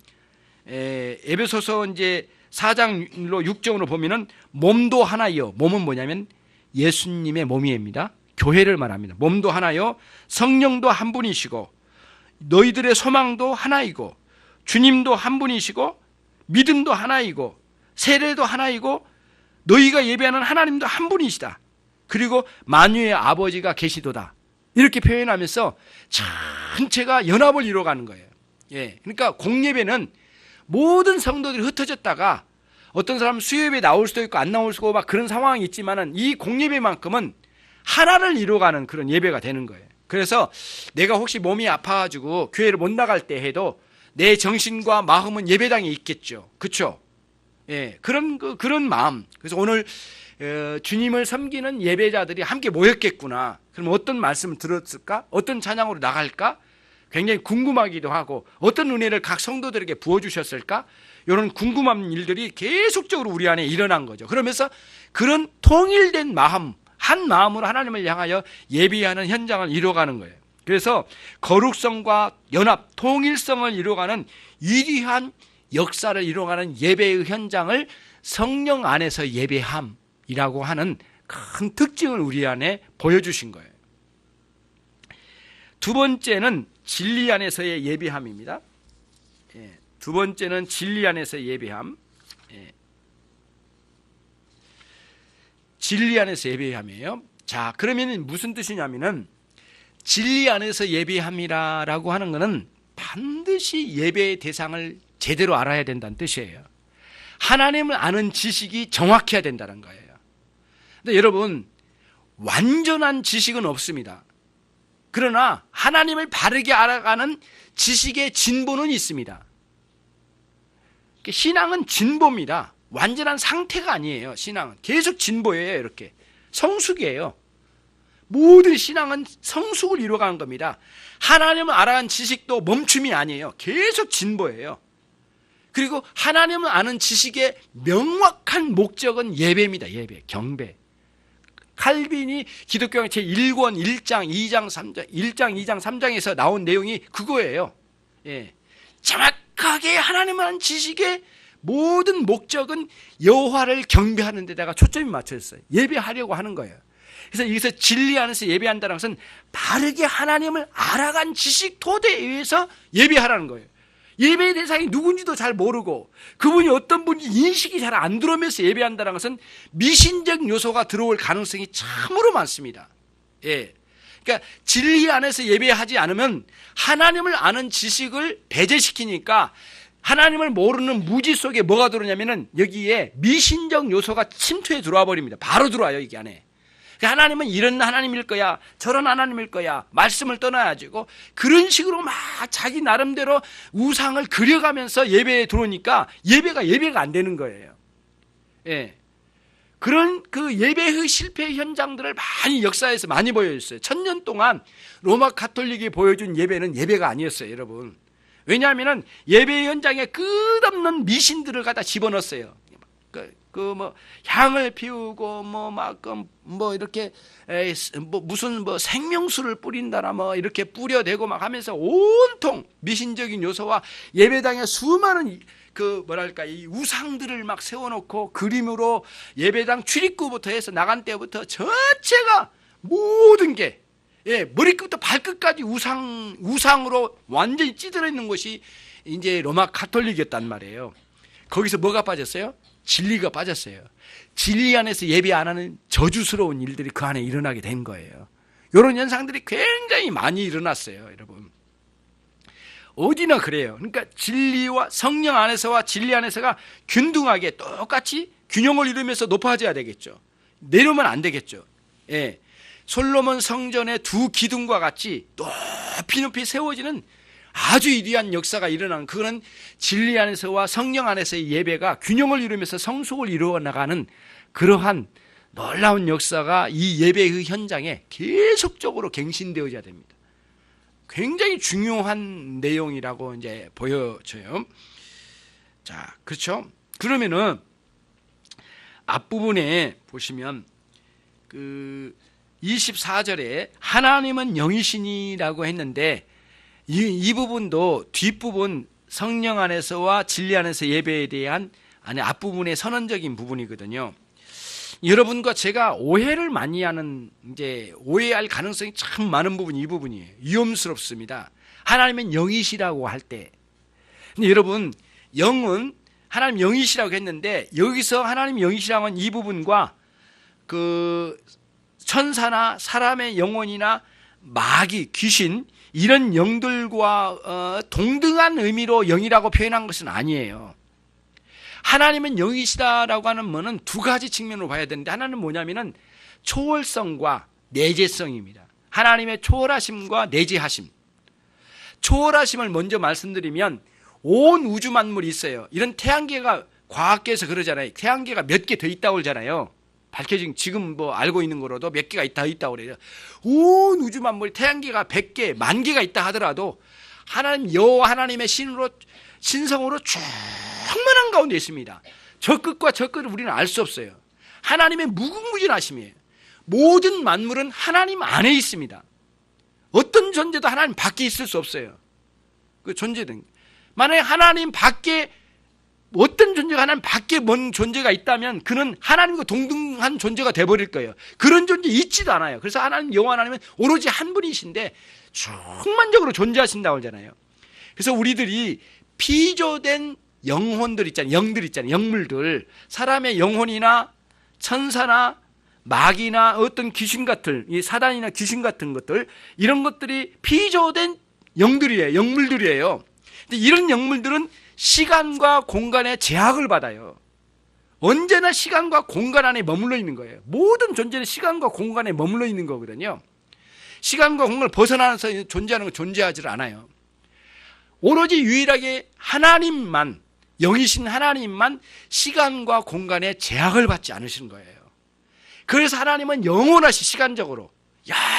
에베소서 이제 4장로 6절로 보면은 몸도 하나요. 몸은 뭐냐면 예수님의 몸이입니다. 교회를 말합니다. 몸도 하나요. 성령도 한 분이시고 너희들의 소망도 하나이고 주님도 한 분이시고 믿음도 하나이고 세례도 하나이고 너희가 예배하는 하나님도 한 분이시다. 그리고 만유의 아버지가 계시도다. 이렇게 표현하면서 전체가 연합을 이루어가는 거예요. 그러니까 공예배는 모든 성도들이 흩어졌다가 어떤 사람은 수요예배 나올 수도 있고 안 나올 수도 있고 막 그런 상황이 있지만은 이 공예배만큼은 하나를 이루어가는 그런 예배가 되는 거예요. 그래서 내가 혹시 몸이 아파가지고 교회를 못 나갈 때 해도 내 정신과 마음은 예배당에 있겠죠. 그렇죠? 그런 마음. 그래서 오늘 주님을 섬기는 예배자들이 함께 모였겠구나. 그럼 어떤 말씀을 들었을까? 어떤 찬양으로 나갈까? 굉장히 궁금하기도 하고, 어떤 은혜를 각 성도들에게 부어주셨을까? 이런 궁금한 일들이 계속적으로 우리 안에 일어난 거죠. 그러면서 그런 통일된 마음, 한 마음으로 하나님을 향하여 예비하는 현장을 이루어가는 거예요. 그래서 거룩성과 연합, 통일성을 이루어가는 위대한 역사를 이루어가는 예배의 현장을 성령 안에서 예배함이라고 하는 큰 특징을 우리 안에 보여주신 거예요. 두 번째는 진리 안에서의 예배함입니다. 두 번째는 진리 안에서의 예배함. 진리 안에서 예배함이에요. 자, 그러면 무슨 뜻이냐면은 진리 안에서 예배함이라고 하는 것은 반드시 예배의 대상을 제대로 알아야 된다는 뜻이에요. 하나님을 아는 지식이 정확해야 된다는 거예요. 근데 여러분, 완전한 지식은 없습니다. 그러나 하나님을 바르게 알아가는 지식의 진보는 있습니다. 신앙은 진보입니다. 완전한 상태가 아니에요. 신앙은 계속 진보예요. 이렇게 성숙이에요. 모든 신앙은 성숙을 이루어가는 겁니다. 하나님을 알아가는 지식도 멈춤이 아니에요. 계속 진보예요. 그리고 하나님을 아는 지식의 명확한 목적은 예배입니다. 예배, 경배. 칼빈이 기독교의 제1권 1장, 2장, 3장, 1장, 2장, 3장에서 나온 내용이 그거예요. 정확하게 하나님을 아는 지식의 모든 목적은 여호와를 경배하는 데다가 초점이 맞춰졌어요. 예배하려고 하는 거예요. 그래서 여기서 진리 안에서 예배한다는 것은 바르게 하나님을 알아간 지식 토대에 의해서 예배하라는 거예요. 예배의 대상이 누군지도 잘 모르고 그분이 어떤 분인지 인식이 잘 안 들어오면서 예배한다는 것은 미신적 요소가 들어올 가능성이 참으로 많습니다. 그러니까 진리 안에서 예배하지 않으면 하나님을 아는 지식을 배제시키니까 하나님을 모르는 무지 속에 뭐가 들어오냐면은 여기에 미신적 요소가 침투해 들어와 버립니다. 바로 들어와요, 여기 안에. 하나님은 이런 하나님일 거야, 저런 하나님일 거야, 말씀을 떠나가지고 그런 식으로 막 자기 나름대로 우상을 그려가면서 예배에 들어오니까 예배가 안 되는 거예요. 그런 그 예배의 실패 현장들을 많이 역사에서 많이 보여줬어요. 1000년 동안 로마 가톨릭이 보여준 예배는 예배가 아니었어요, 여러분. 왜냐하면은 예배 현장에 끝없는 미신들을 갖다 집어넣었어요. 향을 피우고 이렇게 무슨 생명수를 뿌린다나 이렇게 뿌려대고 막 하면서 온통 미신적인 요소와 예배당에 수많은 이 우상들을 막 세워놓고 그림으로 예배당 출입구부터 해서 나간 때부터 전체가 모든 게 머리끝부터 발끝까지 우상으로 완전히 찌들어 있는 것이 이제 로마 가톨릭이었단 말이에요. 거기서 뭐가 빠졌어요? 진리가 빠졌어요. 진리 안에서 예배 안 하는 저주스러운 일들이 그 안에 일어나게 된 거예요. 이런 현상들이 굉장히 많이 일어났어요, 여러분. 어디나 그래요. 그러니까 진리와 성령 안에서와 진리 안에서가 균등하게 똑같이 균형을 이루면서 높아져야 되겠죠. 내려오면 안 되겠죠. 예. 솔로몬 성전의 두 기둥과 같이 높이 높이 세워지는 아주 위대한 역사가 일어나는, 그거는 진리 안에서와 성령 안에서의 예배가 균형을 이루면서 성숙을 이루어 나가는 그러한 놀라운 역사가 이 예배의 현장에 계속적으로 갱신되어져야 됩니다. 굉장히 중요한 내용이라고 이제 보여져요. 자, 그렇죠? 그러면은 앞부분에 보시면 그 24절에 하나님은 영이시니라고 했는데 이 부분도 뒷부분 성령 안에서와 진리 안에서 예배에 대한 앞부분의 선언적인 부분이거든요. 여러분과 제가 오해를 많이 하는, 이제 오해할 가능성이 참 많은 부분이 이 부분이에요. 위험스럽습니다. 하나님은 영이시라고 할 때. 근데 여러분, 영은 하나님 영이시라고 했는데 여기서 하나님 영이시라고 한 이 부분과 그 천사나 사람의 영혼이나 마귀, 귀신 이런 영들과 동등한 의미로 영이라고 표현한 것은 아니에요. 하나님은 영이시다라고 하는 뭐는 두 가지 측면으로 봐야 되는데, 하나는 뭐냐면은 초월성과 내재성입니다. 하나님의 초월하심과 내재하심. 초월하심을 먼저 말씀드리면 온 우주 만물이 있어요. 이런 태양계가 과학계에서 그러잖아요. 태양계가 몇 개 더 있다고 그러잖아요. 밝혀진, 지금 뭐 알고 있는 거로도 몇 개가 더 있다고 그래요. 온 우주 만물이 태양계가 100개, 10,000개가 있다 하더라도 하나님 여호와 하나님의 신성으로 충만한 가운데 있습니다. 저 끝과 저 끝을 우리는 알 수 없어요. 하나님의 무궁무진하심이에요. 모든 만물은 하나님 안에 있습니다. 어떤 존재도 하나님 밖에 있을 수 없어요. 그 존재든 만약에 하나님 밖에 어떤 존재가 하나님 밖에 먼 존재가 있다면 그는 하나님과 동등한 존재가 돼버릴 거예요. 그런 존재 있지도 않아요. 그래서 하나님 여호와 하나님은 오로지 한 분이신데 충만적으로 존재하신다고 하잖아요. 그래서 우리들이 피조된 영혼들 있잖아요. 영들 있잖아요. 영물들, 사람의 영혼이나 천사나 마귀나 어떤 귀신 같은, 이 사단이나 귀신 같은 것들, 이런 것들이 피조된 영들이에요. 영물들이에요. 근데 이런 영물들은 시간과 공간의 제약을 받아요. 언제나 시간과 공간 안에 머물러 있는 거예요. 모든 존재는 시간과 공간에 머물러 있는 거거든요. 시간과 공간을 벗어나서 존재하는 건 존재하지 않아요. 오로지 유일하게 하나님만, 영이신 하나님만 시간과 공간의 제약을 받지 않으시는 거예요. 그래서 하나님은 영원하시, 시간적으로,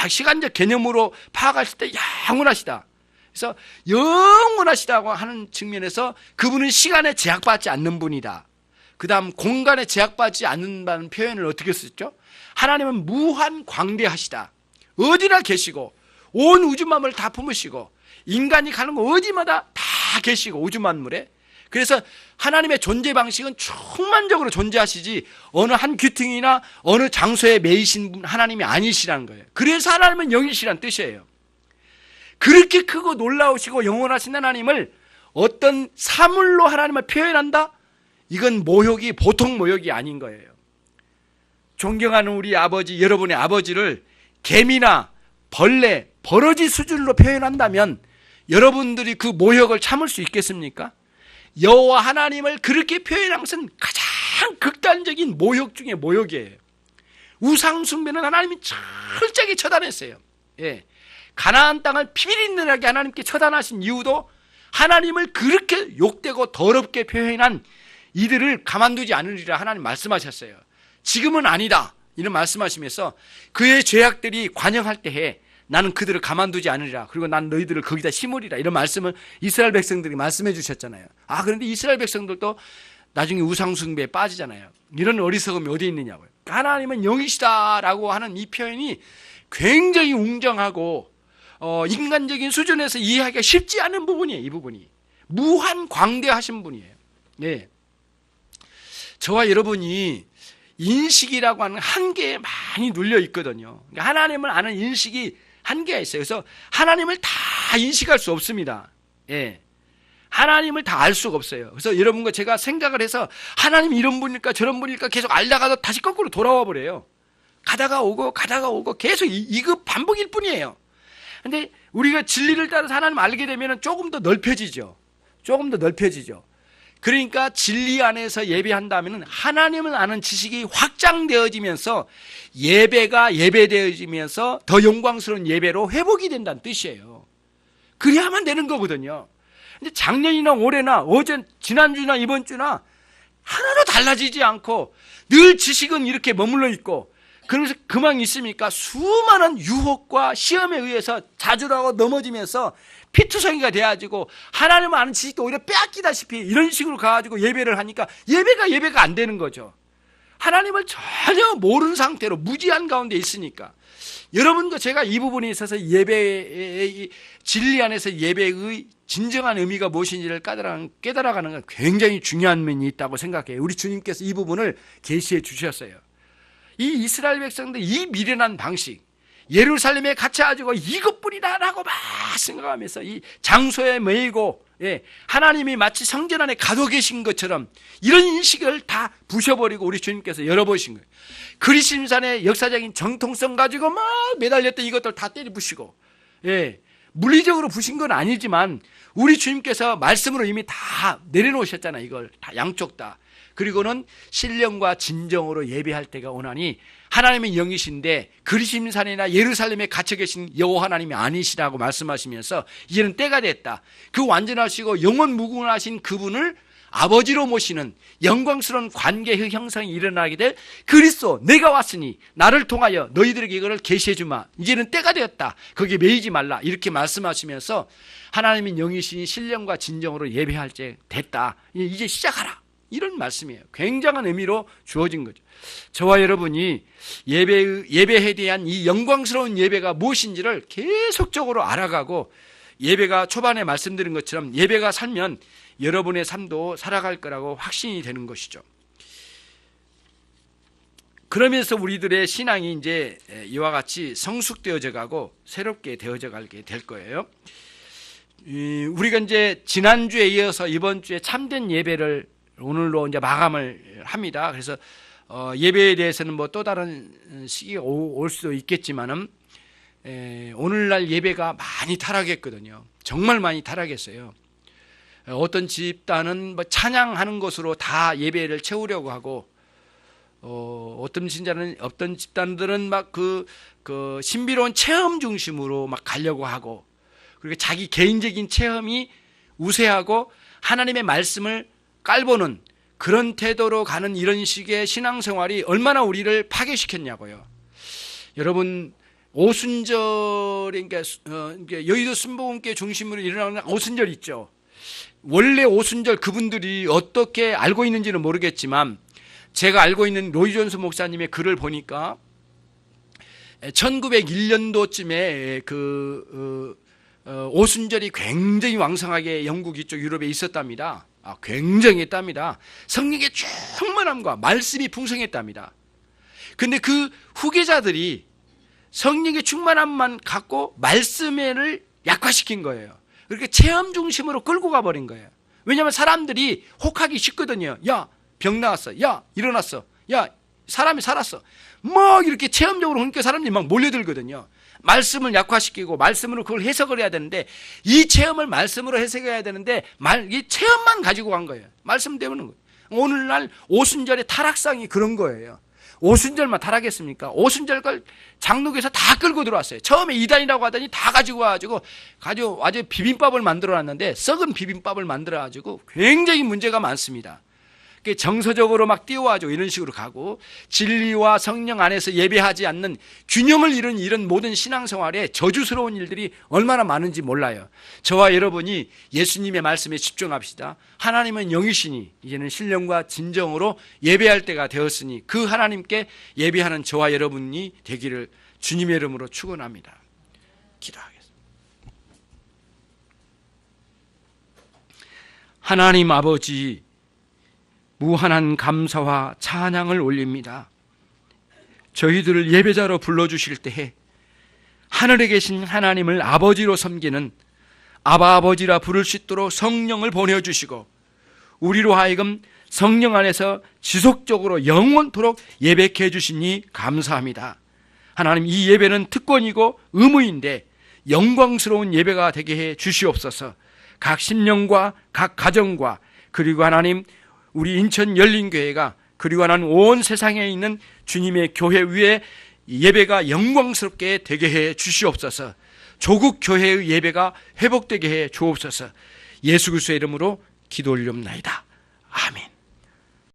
시간적 개념으로 파악하실 때 영원하시다. 그래서 영원하시다고 하는 측면에서 그분은 시간에 제약받지 않는 분이다. 그 다음 공간에 제약받지 않는다는 표현을 어떻게 썼죠? 하나님은 무한 광대하시다. 어디나 계시고 온 우주 만물을 다 품으시고 인간이 가는 곳 어디마다 다 계시고 우주 만물에. 그래서 하나님의 존재 방식은 충만적으로 존재하시지 어느 한 귀퉁이나 어느 장소에 매이신 분 하나님이 아니시라는 거예요. 그래서 하나님은 영이시라는 뜻이에요. 그렇게 크고 놀라우시고 영원하신 하나님을 어떤 사물로 하나님을 표현한다? 이건 모욕이 보통 모욕이 아닌 거예요. 존경하는 우리 아버지, 여러분의 아버지를 개미나 벌레, 버러지 수준으로 표현한다면 여러분들이 그 모욕을 참을 수 있겠습니까? 여호와 하나님을 그렇게 표현한 것은 가장 극단적인 모욕 중에 모욕이에요. 우상 숭배는 하나님이 철저하게 처단했어요. 예. 가나안 땅을 비밀있느라게 하나님께 처단하신 이유도 하나님을 그렇게 욕되고 더럽게 표현한 이들을 가만두지 않으리라 하나님 말씀하셨어요. 지금은 아니다 이런 말씀하시면서 그의 죄악들이 관영할 때에 나는 그들을 가만두지 않으리라. 그리고 난 너희들을 거기다 심으리라. 이런 말씀을 이스라엘 백성들이 말씀해 주셨잖아요. 그런데 이스라엘 백성들도 나중에 우상숭배에 빠지잖아요. 이런 어리석음이 어디 있느냐고요. 하나님은 영이시다라고 하는 이 표현이 굉장히 웅장하고 인간적인 수준에서 이해하기가 쉽지 않은 부분이에요. 이 부분이 무한 광대하신 분이에요. 네. 저와 여러분이 인식이라고 하는 한계에 많이 눌려 있거든요. 그러니까 하나님을 아는 인식이 한계가 있어요. 그래서 하나님을 다 인식할 수 없습니다. 예. 하나님을 다 알 수가 없어요. 그래서 여러분과 제가 생각을 해서 하나님 이런 분일까 저런 분일까 계속 알다가도 다시 거꾸로 돌아와 버려요. 가다가 오고 계속 이거 반복일 뿐이에요. 근데 우리가 진리를 따라서 하나님 알게 되면 조금 더 넓혀지죠. 조금 더 넓혀지죠. 그러니까 진리 안에서 예배한다면 하나님을 아는 지식이 확장되어지면서 예배가 예배되어지면서 더 영광스러운 예배로 회복이 된다는 뜻이에요. 그래야만 되는 거거든요. 근데 작년이나 올해나 어제 지난주나 이번 주나 하나도 달라지지 않고 늘 지식은 이렇게 머물러 있고, 그러면서 그만 있습니까? 수많은 유혹과 시험에 의해서 좌절하고 넘어지면서 피투성이가 돼가지고 하나님을 아는 지식도 오히려 빼앗기다시피 이런 식으로 가가지고 예배를 하니까 예배가 안 되는 거죠. 하나님을 전혀 모르는 상태로 무지한 가운데 있으니까. 여러분과 제가 이 부분에 있어서 예배의 진리 안에서 예배의 진정한 의미가 무엇인지를 깨달아가는 건 굉장히 중요한 면이 있다고 생각해요. 우리 주님께서 이 부분을 계시해 주셨어요. 이 이스라엘 백성들 이 미련한 방식, 예루살렘에 갇혀가지고 이것뿐이다라고 막 생각하면서 이 장소에 매이고, 하나님이 마치 성전 안에 가둬 계신 것처럼 이런 인식을 다 부셔버리고 우리 주님께서 열어보신 거예요. 그리심산의 역사적인 정통성 가지고 막 매달렸던 이것들 다 때려 부시고, 물리적으로 부신 건 아니지만 우리 주님께서 말씀으로 이미 다 내려놓으셨잖아요. 이걸 다 양쪽 다. 그리고는 신령과 진정으로 예배할 때가 오나니 하나님의 영이신데 그리심산이나 예루살렘에 갇혀 계신 여호와 하나님이 아니시라고 말씀하시면서 이제는 때가 됐다. 그 완전하시고 영원 무궁하신 그분을 아버지로 모시는 영광스러운 관계의 형성이 일어나게 될 그리스도, 내가 왔으니 나를 통하여 너희들에게 이거를 계시해 주마. 이제는 때가 되었다. 거기에 매이지 말라. 이렇게 말씀하시면서 하나님의 영이신 신령과 진정으로 예배할 때 됐다. 이제 시작하라. 이런 말씀이에요. 굉장한 의미로 주어진 거죠. 저와 여러분이 예배에 대한 이 영광스러운 예배가 무엇인지를 계속적으로 알아가고, 예배가 초반에 말씀드린 것처럼 예배가 살면 여러분의 삶도 살아갈 거라고 확신이 되는 것이죠. 그러면서 우리들의 신앙이 이제 이와 같이 성숙되어져 가고 새롭게 되어져 가게 될 거예요. 우리가 이제 지난주에 이어서 이번 주에 참된 예배를 오늘로 이제 마감을 합니다. 그래서 예배에 대해서는 뭐 또 다른 시기가 올 수도 있겠지만은 오늘날 예배가 많이 타락했거든요. 정말 많이 타락했어요. 어떤 집단은 뭐 찬양하는 것으로 다 예배를 채우려고 하고, 어떤 집단들은 막 그 신비로운 체험 중심으로 막 가려고 하고, 그리고 자기 개인적인 체험이 우세하고 하나님의 말씀을 깔보는 그런 태도로 가는 이런 식의 신앙생활이 얼마나 우리를 파괴시켰냐고요. 여러분, 오순절에 여의도 순복음교회 중심으로 일어나는 오순절 있죠. 원래 오순절 그분들이 어떻게 알고 있는지는 모르겠지만 제가 알고 있는 로이 존스 목사님의 글을 보니까 1901년도쯤에 오순절이 굉장히 왕성하게 영국 이쪽 유럽에 있었답니다. 굉장히 했답니다. 성령의 충만함과 말씀이 풍성했답니다. 근데 그 후계자들이 성령의 충만함만 갖고 말씀을 약화시킨 거예요. 그렇게 체험 중심으로 끌고 가버린 거예요. 왜냐하면 사람들이 혹하기 쉽거든요. 야, 병 나왔어. 야, 일어났어. 야, 사람이 살았어. 뭐 이렇게 체험적으로 그러니까 사람들이 막 몰려들거든요. 말씀을 약화시키고 말씀으로 그걸 해석을 해야 되는데, 이 체험을 말씀으로 해석해야 되는데 이 체험만 가지고 간 거예요. 말씀 때문에 거예요. 오늘날 오순절의 타락상이 그런 거예요. 오순절만 타락했습니까? 오순절 걸 장로교에서 다 끌고 들어왔어요. 처음에 이단이라고 하더니 다 가지고 와가지고 아주 비빔밥을 만들어놨는데, 썩은 비빔밥을 만들어가지고 굉장히 문제가 많습니다. 정서적으로 막 띄워가지고 이런 식으로 가고, 진리와 성령 안에서 예배하지 않는 균형을 잃은 이런 모든 신앙생활에 저주스러운 일들이 얼마나 많은지 몰라요. 저와 여러분이 예수님의 말씀에 집중합시다. 하나님은 영이시니 이제는 신령과 진정으로 예배할 때가 되었으니 그 하나님께 예배하는 저와 여러분이 되기를 주님의 이름으로 축원합니다. 기도하겠습니다. 하나님 아버지, 무한한 감사와 찬양을 올립니다. 저희들을 예배자로 불러주실 때에 하늘에 계신 하나님을 아버지로 섬기는 아바 아버지라 부를 수 있도록 성령을 보내주시고, 우리로 하여금 성령 안에서 지속적으로 영원토록 예배케 해주시니 감사합니다. 하나님, 이 예배는 특권이고 의무인데 영광스러운 예배가 되게 해 주시옵소서. 각 심령과 각 가정과 그리고 하나님 우리 인천 열린교회가 그리고 하나님 온 세상에 있는 주님의 교회 위에 예배가 영광스럽게 되게 해 주시옵소서. 조국 교회의 예배가 회복되게 해 주옵소서. 예수 그리스도의 이름으로 기도 올리옵나이다.